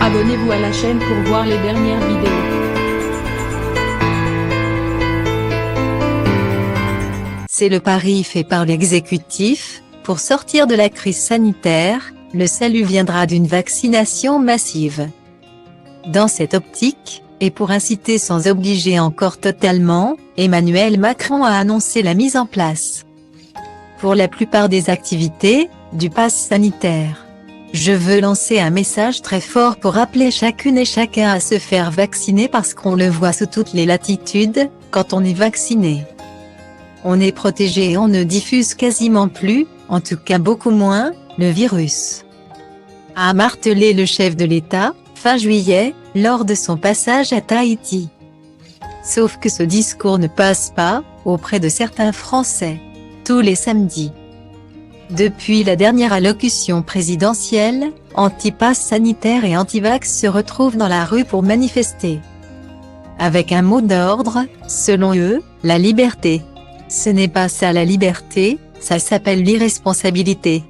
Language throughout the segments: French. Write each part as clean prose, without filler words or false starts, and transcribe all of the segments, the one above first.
Abonnez-vous à la chaîne pour voir les dernières vidéos. C'est le pari fait par l'exécutif. Pour sortir de la crise sanitaire, le salut viendra d'une vaccination massive. Dans cette optique, et pour inciter sans obliger encore totalement, Emmanuel Macron a annoncé la mise en place, pour la plupart des activités, du pass sanitaire. Je veux lancer un message très fort pour appeler chacune et chacun à se faire vacciner parce qu'on le voit sous toutes les latitudes, quand on est vacciné, on est protégé et on ne diffuse quasiment plus, en tout cas beaucoup moins, le virus, a martelé le chef de l'État, fin juillet, lors de son passage à Tahiti. Sauf que ce discours ne passe pas, auprès de certains Français, tous les samedis. Depuis la dernière allocution présidentielle, anti-pass sanitaire et anti-vax se retrouvent dans la rue pour manifester, avec un mot d'ordre, selon eux, la liberté. Ce n'est pas ça la liberté, ça s'appelle l'irresponsabilité.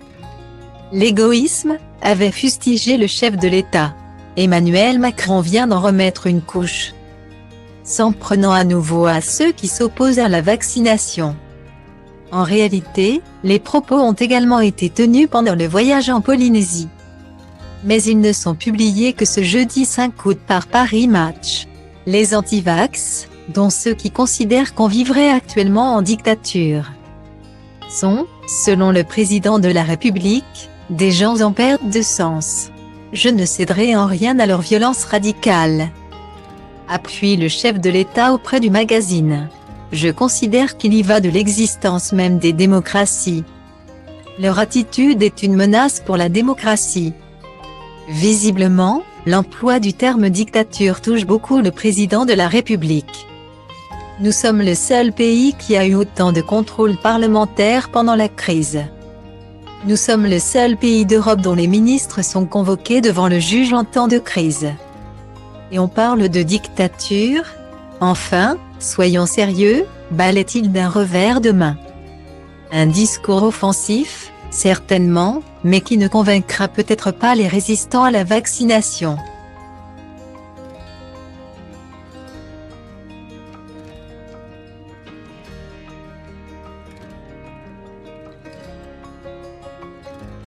L'égoïsme, avait fustigé le chef de l'État. Emmanuel Macron vient d'en remettre une couche, s'en prenant à nouveau à ceux qui s'opposent à la vaccination. En réalité, les propos ont également été tenus pendant le voyage en Polynésie. Mais ils ne sont publiés que ce jeudi 5 août par Paris Match. Les anti-vax, dont ceux qui considèrent qu'on vivrait actuellement en dictature, sont, selon le président de la République, des gens en perte de sens. Je ne céderai en rien à leur violence radicale, appuie le chef de l'État auprès du magazine. Je considère qu'il y va de l'existence même des démocraties. Leur attitude est une menace pour la démocratie. Visiblement, l'emploi du terme dictature touche beaucoup le président de la République. Nous sommes le seul pays qui a eu autant de contrôle parlementaire pendant la crise. Nous sommes le seul pays d'Europe dont les ministres sont convoqués devant le juge en temps de crise. Et on parle de dictature? Enfin, soyons sérieux, balaie-t-il d'un revers de main. Un discours offensif, certainement, mais qui ne convaincra peut-être pas les résistants à la vaccination.